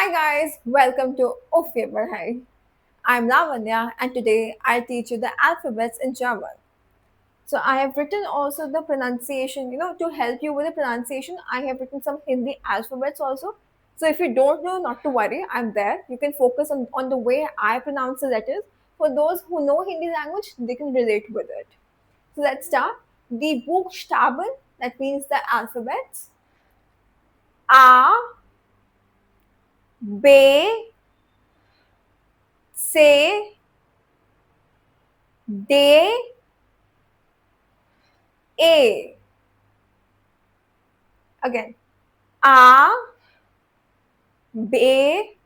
Hi guys, welcome to Ofye Padhai. I'm Lavanya and today I'll teach you the alphabets in German. So I have written also the pronunciation, to help you with the pronunciation. I have written some Hindi alphabets also. So if you don't know, not to worry, I'm there. You can focus on the way I pronounce the letters. For those who know Hindi language, they can relate with it. So let's start. The Buchstaben, that means the alphabets. A, B, C, D, A. Again. A, B,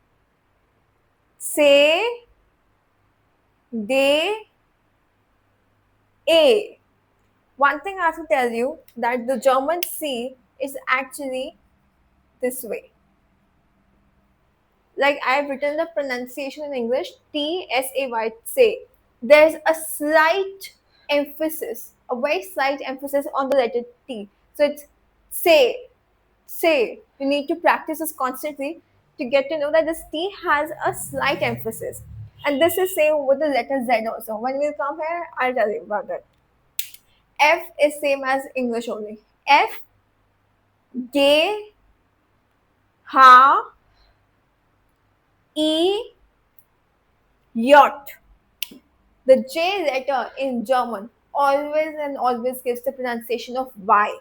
C, D, A. One thing I have to tell you that the German C is actually this way. Like I've written the pronunciation in English, T S A Y, say. There's a slight emphasis, a very slight emphasis on the letter T. So it's say, say. You need to practice this constantly to get to know that this T has a slight emphasis. And this is same with the letter Z also. When we come here, I'll tell you about that. F is same as English only. F, G, H, E, J. The J letter in German always and always gives the pronunciation of Y.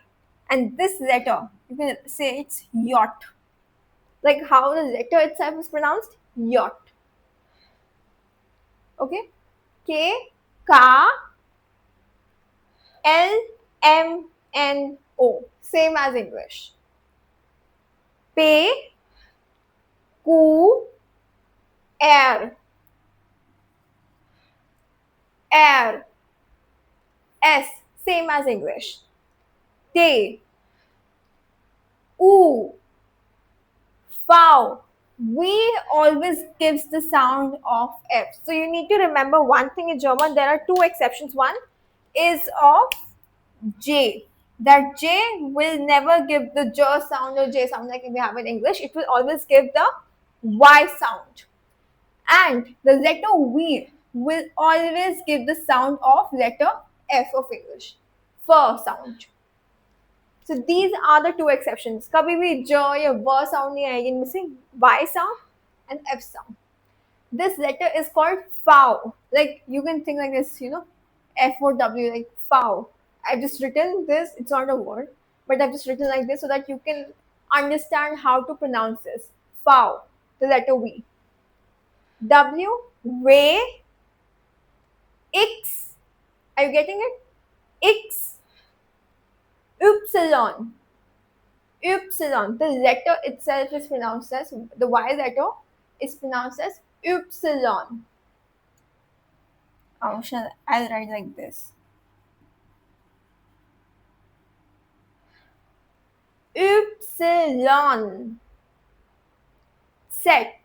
And this letter, you can say it's yacht. Like how the letter itself is pronounced, yacht. Okay? K, K, L, M, N, O. Same as English. P, Q, R, R, S. Same as English. T, U, V. We always gives the sound of F. So you need to remember one thing in German. There are two exceptions. One is of J. That J will never give the J sound or J sound like we have in English. It will always give the Y sound. And the letter V will always give the sound of letter F of English. F sound. So these are the two exceptions. कभी भी j या v sound नहीं आएगी इनमें से y sound and f sound. This letter is called fow. Like you can think like this, f or w, like fow. I've just written this. It's not a word, but I've just written like this so that you can understand how to pronounce this. Fow, the letter V. W, way, X. Are you getting it? X, Upsilon. Upsilon. The letter itself is pronounced as, the Y letter is pronounced as Upsilon. I'll write like this. Upsilon. Set.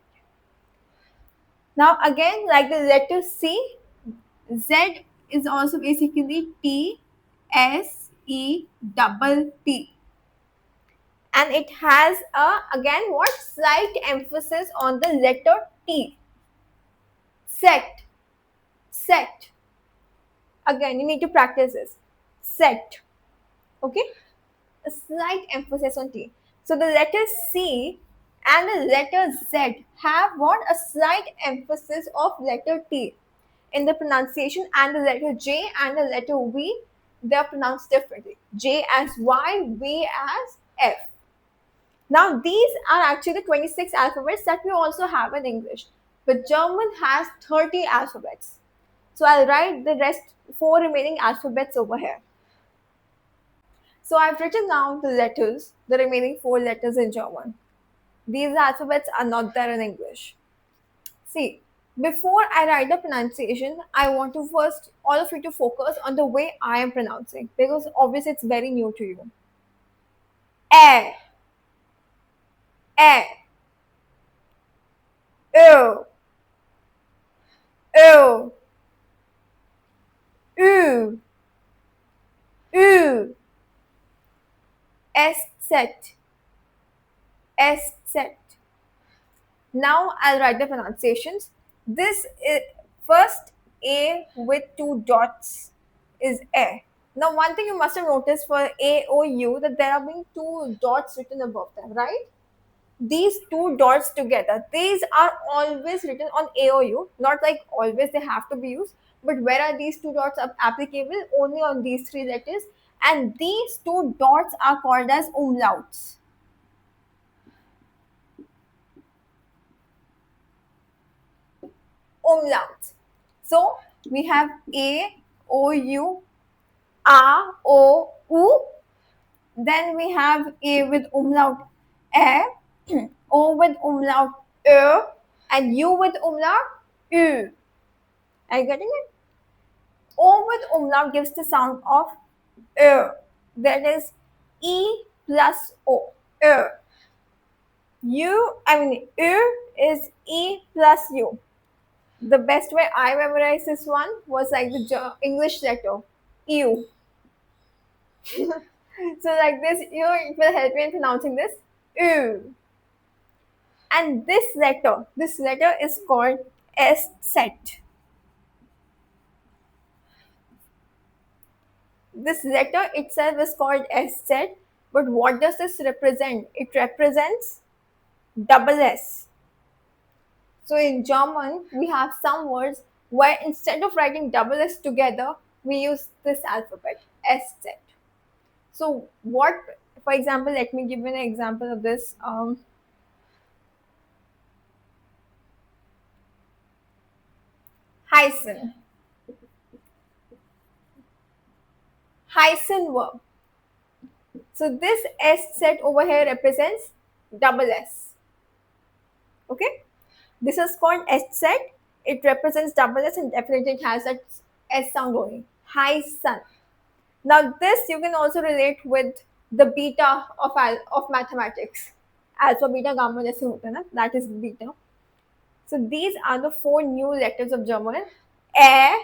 Now again, like the letter C, Z is also basically T S E double T. And it has a, again, what, slight emphasis on the letter T. Set. Set. Again, you need to practice this. Set. Okay? A slight emphasis on T. So the letter C and the letter Z have what? A slight emphasis of letter T in the pronunciation, and the letter J and the letter V, they are pronounced differently. J as Y, V as F. Now these are actually the 26 alphabets that we also have in English. But German has 30 alphabets. So I'll write the rest, four remaining alphabets over here. So I've written down the letters, the remaining four letters in German. These alphabets are not there in English. See, before I write the pronunciation, I want to first all of you to focus on the way I am pronouncing because obviously it's very new to you. A, A, O, O, U, U, S set, S set, Now I'll write the pronunciations. This is first A with two dots is A. Now one thing you must have noticed for A O U that there have been two dots written above them, right? These two dots together, these are always written on AOU, not like always they have to be used, but where are these two dots applicable? Only on these three letters, and these two dots are called as umlauts. Umlauts. So we have A, O, U, A, O, U. Then we have A with umlaut A, O with umlaut Ö, and U with umlaut U. Are you getting it? O with umlaut gives the sound of Ö. That is E plus O. Ö. U is E plus U. The best way I memorized this one was like the English letter U. So like this, it will help me in pronouncing this U. And this letter is called S set. This letter itself is called S set, but what does this represent? It represents double S. So in German, we have some words where instead of writing double S together, we use this alphabet S set. So what, for example, let me give you an example of this. Heißen, heißen verb. So this S set over here represents double S. Okay, this is called S set. It represents double S and definitely it has that S sound only. Heißen. Now this you can also relate with the beta of mathematics. Alpha, beta, gamma जैसे होता है ना, that is beta. So these are the four new letters of German. A,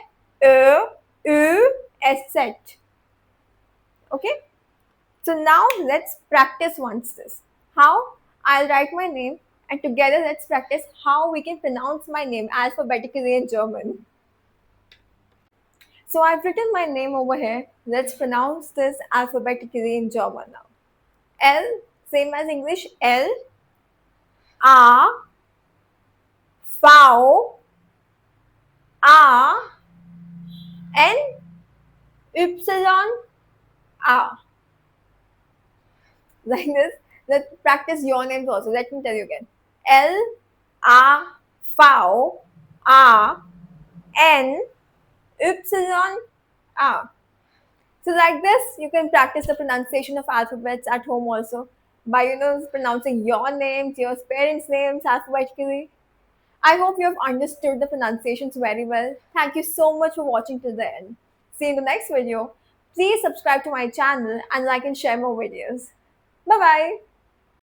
Ö, Ü, S set. Okay. So now let's practice once this. How? I'll write my name and together let's practice how we can pronounce my name alphabetically in German. So I've written my name over here. Let's pronounce this alphabetically in German now. L, same as English, L, A, V, A, N, Y, A. Like this. Let's practice your names also. Let me tell you again. L, A, V, A, N, Y, A. So like this, you can practice the pronunciation of alphabets at home also by pronouncing your names, your parents' names alphabetically. I hope you have understood the pronunciations very well. Thank you so much for watching till the end. See you in the next video. Please subscribe to my channel and like and share more videos. Bye bye.